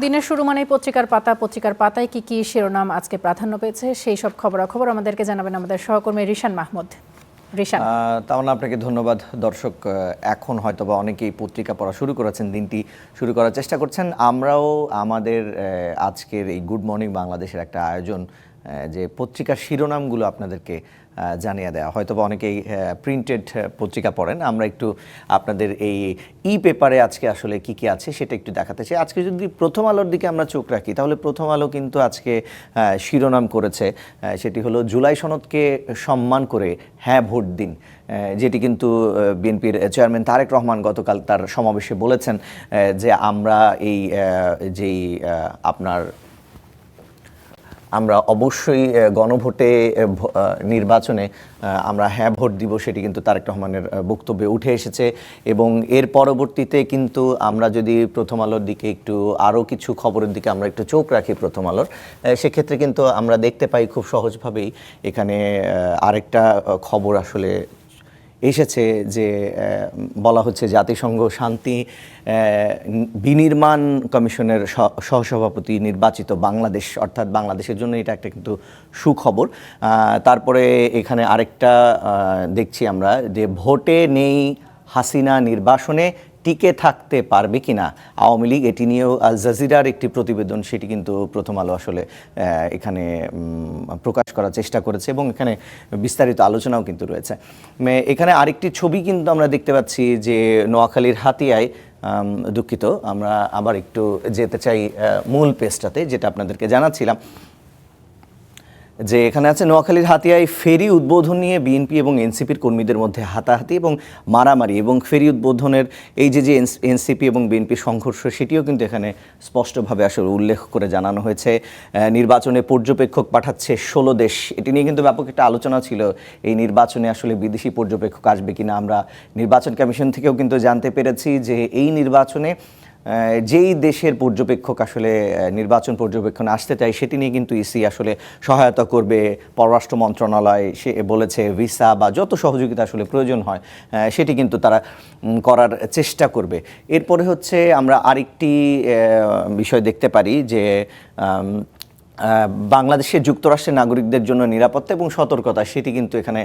দিনের শুরু মানেই পত্রিকার পাতা, পত্রিকার পাতায় কি কি শিরোনাম আজকে প্রাধান্য পেয়েছে সেই সব খবরাখবর আমাদেরকে জানাবেন আমাদের সহকর্মী রিশান মাহমুদ। রিশান। তাহলে আপনাকে ধন্যবাদ। দর্শক এখন হয়তোবা অনেকেই পত্রিকা পড়া শুরু করেছেন, দিনটি শুরু করার চেষ্টা করছেন। আমরাও আমাদের আজকের এই গুড মর্নিং বাংলাদেশের একটা আয়োজন যে পত্রিকার শিরোনামগুলো আপনাদেরকে জানিয়ে দেওয়া। হয়তোবা অনেকেই প্রিন্টেড পত্রিকা পড়েন, আমরা একটু আপনাদের এই পেপারে আজকে আসলে কি কি আছে সেটা একটু দেখাতে চাই। আজকে যদি প্রথম আলোর দিকে আমরা চোখ রাখি তাহলে প্রথম আলো কিন্তু আজকে শিরোনাম করেছে, সেটি হলো জুলাই সনদকে সম্মান করে হ্যাঁ ভোট দিন, যেটি কিন্তু বিএনপির চেয়ারম্যান তারেক রহমান গতকাল তার সমাবেশে বলেছেন যে আমরা এই যেই আমরা অবশ্যই গণভোটে নির্বাচনে আমরা হ্যাঁ ভোট দিব, সেটি কিন্তু তারেক রহমানের বক্তব্যে উঠে এসেছে। এবং এর পরবর্তীতে কিন্তু আমরা যদি প্রথম আলোর দিকে একটু আরও কিছু খবরের দিকে আমরা একটু চোখ রাখি প্রথম আলোর, সেক্ষেত্রে কিন্তু আমরা দেখতে পাই খুব সহজভাবেই এখানে আরেকটা খবর আসলে এসেছে যে বলা হচ্ছে জাতিসংঘ শান্তি বিনির্মাণ কমিশনের সহসভাপতি নির্বাচিত বাংলাদেশ, অর্থাৎ বাংলাদেশের জন্য এটা একটা কিন্তু সুখবর। তারপরে এখানে আরেকটা দেখছি আমরা যে ভোটে নেই হাসিনা, নির্বাসনে টিকে থাকতে পারবে কিনা আওয়ামী লীগ, এটি নিয়েও আল জাজিরার একটি প্রতিবেদন, সেটি কিন্তু প্রথম আলো আসলে এখানে প্রকাশ করার চেষ্টা করেছে এবং এখানে বিস্তারিত আলোচনাও কিন্তু রয়েছে। এখানে আরেকটি ছবি কিন্তু আমরা দেখতে পাচ্ছি যে নোয়াখালীর হাতিয়ায়, দুঃখিত আমরা আবার একটু যেতে চাই মূল পেজটাতে, যেটা আপনাদেরকে জানাচ্ছিলাম যে এখানে আছে নোয়াখালীর হাতিয়ায় ফেরি উদ্বোধন নিয়ে বিএনপি এবং এনসিপির কর্মীদের মধ্যে হাতাহাতি এবং মারামারি, এবং ফেরি উদ্বোধনের এই যে এনসিপি এবং বিএনপির সংঘর্ষ সেটিও কিন্তু এখানে স্পষ্টভাবে আসলে উল্লেখ করে জানানো হয়েছে। নির্বাচনে পর্যবেক্ষক পাঠাচ্ছে 16 দেশ, এটি নিয়ে কিন্তু ব্যাপক একটা আলোচনা ছিল, এই নির্বাচনে আসলে বিদেশি পর্যবেক্ষক আসবে কিনা। আমরা নির্বাচন কমিশন থেকেও কিন্তু জানতে পেরেছি যে এই নির্বাচনে যেই দেশের পর্যবেক্ষক আসলে নির্বাচন পর্যবেক্ষণ আসতে চায় সেটি নিয়ে কিন্তু ইসি আসলে সহায়তা করবে। পররাষ্ট্র মন্ত্রণালয় সে বলেছে ভিসা বা যত সহযোগিতা আসলে প্রয়োজন হয় সেটি কিন্তু তারা করার চেষ্টা করবে। এরপরে হচ্ছে আমরা আরেকটি বিষয় দেখতে পারি যে বাংলাদেশের যুক্তরাষ্ট্রের নাগরিকদের জন্য নিরাপত্তা এবং সতর্কতা, সেটি কিন্তু এখানে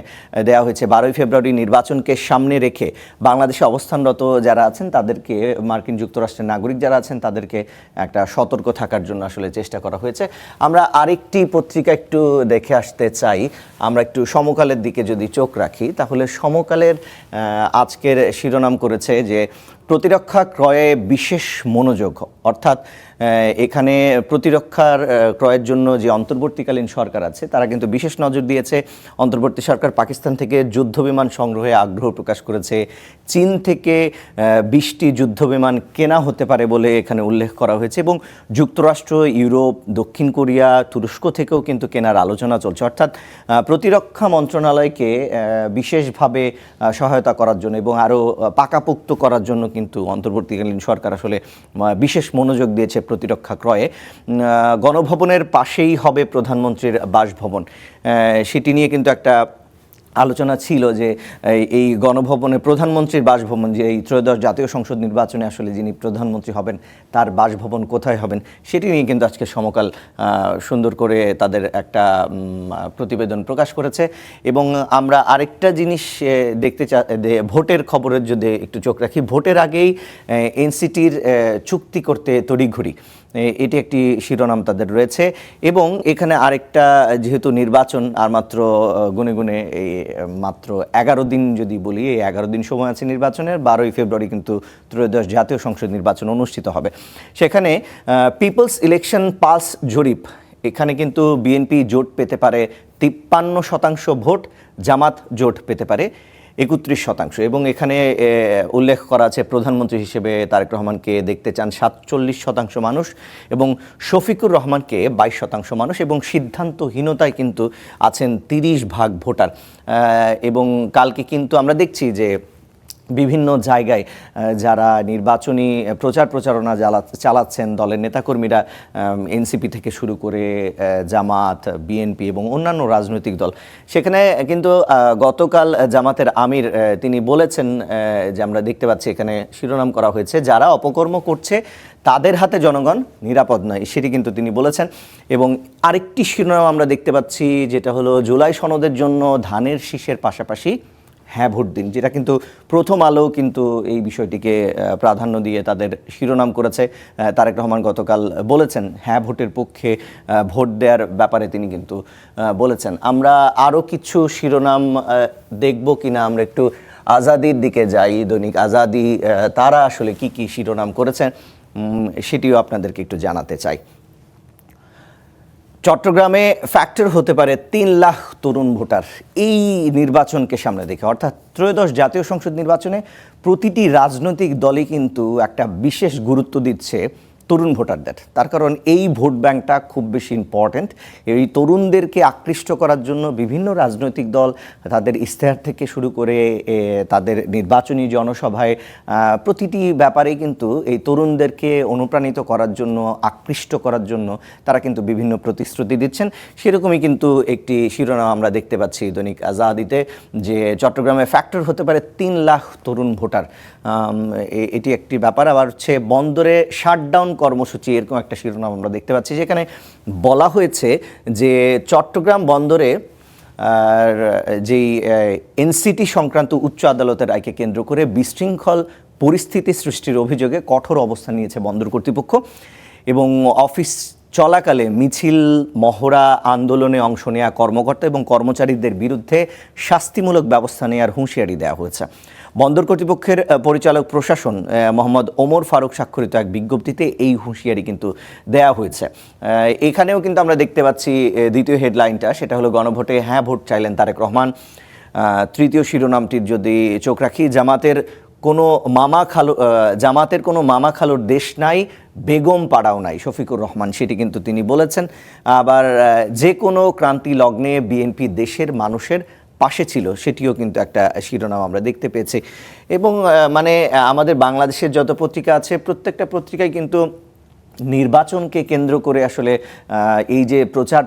দেওয়া হয়েছে। 12ই ফেব্রুয়ারি নির্বাচনকে সামনে রেখে বাংলাদেশে অবস্থানরত যারা আছেন তাদেরকে, মার্কিন যুক্তরাষ্ট্রের নাগরিক যারা আছেন তাদেরকে একটা সতর্ক থাকার জন্য আসলে চেষ্টা করা হয়েছে। আমরা আরেকটি পত্রিকা একটু দেখে আসতে চাই, আমরা একটু সমকালের দিকে যদি চোখ রাখি তাহলে সমকালের আজকের শিরোনাম করেছে যে প্রতিরক্ষা ক্রয়ে বিশেষ মনোযোগ, অর্থাৎ এখানে প্রতিরক্ষার ক্রয়ের জন্য যে অন্তর্বর্তীকালীন সরকার আছে তারা কিন্তু বিশেষ নজর দিয়েছে। অন্তর্বর্তী সরকার পাকিস্তান থেকে যুদ্ধবিমান সংগ্রহে আগ্রহ প্রকাশ করেছে। চীন থেকে 20টি যুদ্ধবিমান কেনা হতে পারে বলে এখানে উল্লেখ করা হয়েছে, এবং যুক্তরাষ্ট্র, ইউরোপ, দক্ষিণ কোরিয়া, তুরস্ক থেকেও কিন্তু কেনার আলোচনা চলছে। অর্থাৎ প্রতিরক্ষা মন্ত্রণালয়কে বিশেষভাবে সহায়তা করার জন্য এবং আরও পাকাপোক্ত করার জন্য কিন্তু অন্তর্বর্তীকালীন সরকার আসলে বিশেষ মনোযোগ দিয়েছে প্রতিরক্ষা ক্রয়ে। গণভবনের পাশেই হবে প্রধানমন্ত্রীর বাসভবন, সেটি নিয়ে কিন্তু একটা আলোচনা ছিল যে এই গণভবনে প্রধানমন্ত্রীর বাসভবন, যে এই ত্রয়োদশ জাতীয় সংসদ নির্বাচনে আসলে যিনি প্রধানমন্ত্রী হবেন তার বাসভবন কোথায় হবেন সেটি নিয়ে কিন্তু আজকে সমকাল সুন্দর করে তাদের একটা প্রতিবেদন প্রকাশ করেছে। এবং আমরা আরেকটা জিনিস দেখতে ভোটের খবরের যদি একটু চোখ রাখি, ভোটের আগেই এনসিটির চুক্তি করতে তড়িঘড়ি, এটি একটি শিরোনাম তাদের রয়েছে। এবং এখানে আরেকটা, যেহেতু নির্বাচন আর মাত্র গুনে গুনে এই মাত্র 11 দিন যদি বলি, এই 11 দিন সময় আছে নির্বাচনের, 12ই ফেব্রুয়ারি কিন্তু ত্রয়োদশ জাতীয় সংসদ নির্বাচন অনুষ্ঠিত হবে। সেখানে পিপলস ইলেকশন পালস জরিপ, এখানে কিন্তু বিএনপি জোট পেতে পারে 53% ভোট, জামাত জোট পেতে পারে 31%। এবং এখানে উল্লেখ করা আছে প্রধানমন্ত্রী হিসেবে তারেক রহমানকে দেখতে চান 47% মানুষ, এবং শফিকুর রহমানকে 22% মানুষ, এবং সিদ্ধান্তহীনতায় কিন্তু আছেন 30% ভোটার। এবং কালকে কিন্তু আমরা দেখছি যে বিভিন্ন জায়গায় যারা নির্বাচনী প্রচার প্রচারণা চালাচ্ছেন দলের নেতাকর্মীরা, এনসিপি থেকে শুরু করে জামাত, বিএনপি এবং অন্যান্য রাজনৈতিক দল, সেখানে কিন্তু গতকাল জামাতের আমির তিনি বলেছেন যে আমরা দেখতে পাচ্ছি এখানে শিরোনাম করা হয়েছে, যারা অপকর্ম করছে তাদের হাতে জনগণ নিরাপদ নয়, সেটি কিন্তু তিনি বলেছেন। এবং আরেকটি শিরোনাম আমরা দেখতে পাচ্ছি, যেটা হলো জুলাই সনদের জন্য ধানের শীষের পাশাপাশি হ্যাঁ ভোট দিন, যেটা কিন্তু প্রথম আলো কিন্তু এই বিষয়টিকে প্রাধান্য দিয়ে তাদের শিরোনাম করেছে। তারেক রহমান গতকাল বলেছেন হ্যাঁ ভোটের পক্ষে ভোট দেওয়ার ব্যাপারে তিনি কিন্তু বলেছেন। আমরা আরও কিছু শিরোনাম দেখব কিনা, আমরা একটু আজাদির দিকে যাই। দৈনিক আজাদি তারা আসলে কি কি শিরোনাম করেছেন সেটিও আপনাদেরকে একটু জানাতে চাই। চট্টগ্রামে ফ্যাক্টর হতে পারে 3 লাখ তরুণ ভোটার এই নির্বাচনকে সামনে রেখে, অর্থাৎ ত্রয়োদশ জাতীয় সংসদ নির্বাচনে প্রতিটি রাজনৈতিক দলই কিন্তু একটা বিশেষ গুরুত্ব দিচ্ছে তরুণ ভোটারদের। তার কারণ এই ভোট ব্যাংকটা খুব বেশি ইম্পর্ট্যান্ট। এই তরুণদেরকে আকৃষ্ট করার জন্য বিভিন্ন রাজনৈতিক দল তাদের ইশতেহার থেকে শুরু করে তাদের নির্বাচনী জনসভায় প্রতিটি ব্যাপারেই কিন্তু এই তরুণদেরকে অনুপ্রাণিত করার জন্য, আকৃষ্ট করার জন্য তারা কিন্তু বিভিন্ন প্রতিশ্রুতি দিচ্ছেন। সেরকমই কিন্তু একটি শিরোনাম আমরা দেখতে পাচ্ছি দৈনিক আজাদিতে, যে চট্টগ্রামে ফ্যাক্টর হতে পারে 3 লাখ তরুণ ভোটার। এটি একটি ব্যাপার। আবার হচ্ছে বন্দরে শাটডাউন কর্মসূচি, এরকম একটা শিরোনাম আমরা দেখতে পাচ্ছি, যেখানে বলা হয়েছে যে চট্টগ্রাম বন্দরে যেই এনসিটি সংক্রান্ত উচ্চ আদালতের রায়কে কেন্দ্র করে বিশৃঙ্খল পরিস্থিতি সৃষ্টির অভিযোগে কঠোর অবস্থান নিয়েছে বন্দর কর্তৃপক্ষ। এবং অফিস চলাকালে মিছিল, মহড়া, আন্দোলনে অংশ নেওয়া কর্মকর্তা এবং কর্মচারীদের বিরুদ্ধে শাস্তিমূলক ব্যবস্থা নেওয়ার হুঁশিয়ারি দেওয়া হয়েছে। বন্দর কর্তৃপক্ষের পরিচালক প্রশাসন মোহাম্মদ ওমর ফারুক স্বাক্ষরিত এক বিজ্ঞপ্তিতে এই হুঁশিয়ারি কিন্তু দেওয়া হয়েছে। এখানেও কিন্তু আমরা দেখতে পাচ্ছি দ্বিতীয় হেডলাইনটা, সেটা হলো গণভোটে হ্যাঁ ভোট চাইলেন তারেক রহমান। তৃতীয় শিরোনামটির যদি চোখ রাখি, জামাতের কোনো মামা খালুর দেশ নাই, বেগম পাড়াও নাই, শফিকুর রহমান, সেটি কিন্তু তিনি বলেছেন। আবার যে কোনো ক্রান্তি লগ্নে বিএনপি দেশের মানুষের পাশে ছিল, সেটিও কিন্তু একটা শিরোনাম আমরা দেখতে পেয়েছি। এবং মানে আমাদের বাংলাদেশের যত পত্রিকা আছে প্রত্যেকটা পত্রিকায় কিন্তু নির্বাচনকে কেন্দ্র করে আসলে এই যে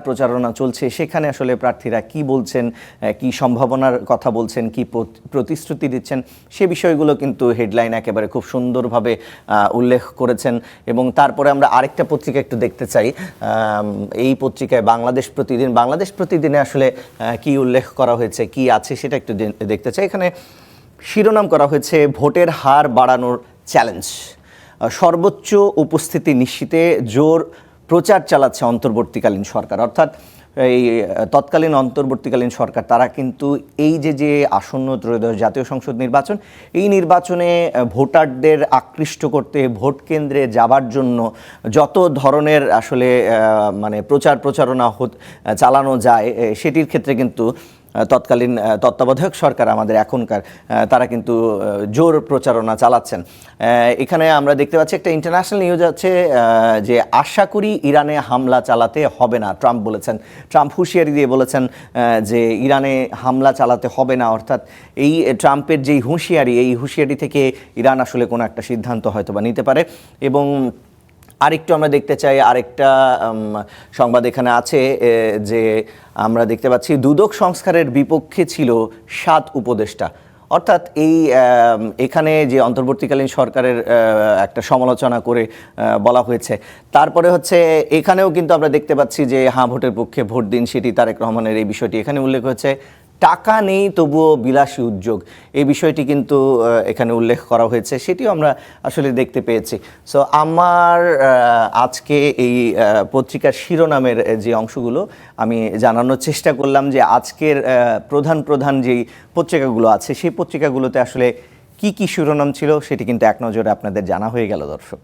প্রচারণা চলছে, সেখানে আসলে প্রার্থীরা কি বলছেন, কি সম্ভাবনার কথা বলছেন, কি প্রতিশ্রুতি দিচ্ছেন, সে বিষয়গুলো কিন্তু হেডলাইন একেবারে খুব সুন্দরভাবে উল্লেখ করেছেন। এবং তারপরে আমরা আরেকটা পত্রিকা একটু দেখতে চাই, এই পত্রিকায় বাংলাদেশ প্রতিদিনে আসলে কি উল্লেখ করা হয়েছে, কি আছে সেটা একটু দেখতে চাই। এখানে শিরোনাম করা হয়েছে ভোটের হার বাড়ানোর চ্যালেঞ্জ, সর্বোচ্চ উপস্থিতি নিশ্চিতে জোর প্রচার চালাচ্ছে অন্তর্বর্তীকালীন সরকার। অর্থাৎ এই তৎকালীন অন্তর্বর্তীকালীন সরকার তারা কিন্তু এই যে আসন্ন ত্রয়োদশ জাতীয় সংসদ নির্বাচন, এই নির্বাচনে ভোটারদের আকৃষ্ট করতে, ভোট কেন্দ্রে যাবার জন্য যত ধরনের আসলে মানে প্রচারণা চালানো যায়, সেটির ক্ষেত্রে কিন্তু তৎকালীন তত্ত্বাবধায়ক সরকার আমাদের এখনকার তারা কিন্তু জোর প্রচারণা চালাচ্ছেন। এখানে আমরা দেখতে পাচ্ছি একটা ইন্টারন্যাশনাল নিউজ আছে যে আশা করি ইরানে হামলা চালাতে হবে না, ট্রাম্প বলেছেন। ট্রাম্প হুঁশিয়ারি দিয়ে বলেছেন যে ইরানে হামলা চালাতে হবে না। অর্থাৎ এই ট্রাম্পের যেই হুঁশিয়ারি, এই হুঁশিয়ারি থেকে ইরান আসলে কোনো একটা সিদ্ধান্ত হয়তো বা নিতে পারে। এবং আরেকটু আমরা দেখতে চাই, আরেকটা সংবাদ এখানে আছে যে আমরা দেখতে পাচ্ছি দুদক সংস্কারের বিপক্ষে ছিল 7 উপদেষ্টা। অর্থাৎ এখানে যে অন্তর্বর্তীকালীন সরকারের একটা সমালোচনা করে বলা হয়েছে। তারপরে হচ্ছে এখানেও কিন্তু আমরা দেখতে পাচ্ছি যে হ্যাঁ ভোটের পক্ষে ভোট দিন, সেটি তারেক রহমানের এই বিষয়টি এখানে উল্লেখ হয়েছে। টাকা নেই তবুও বিলাসী উদ্যোগ, এই বিষয়টি কিন্তু এখানে উল্লেখ করা হয়েছে, সেটিও আমরা আসলে দেখতে পেয়েছি। সো আমার আজকে এই পত্রিকার শিরোনামের যে অংশগুলো আমি জানানোর চেষ্টা করলাম, যে আজকের প্রধান যেই পত্রিকাগুলো আছে সেই পত্রিকাগুলোতে আসলে কি শিরোনাম ছিল, সেটি কিন্তু এক নজরে আপনাদের জানা হয়ে গেল দর্শক।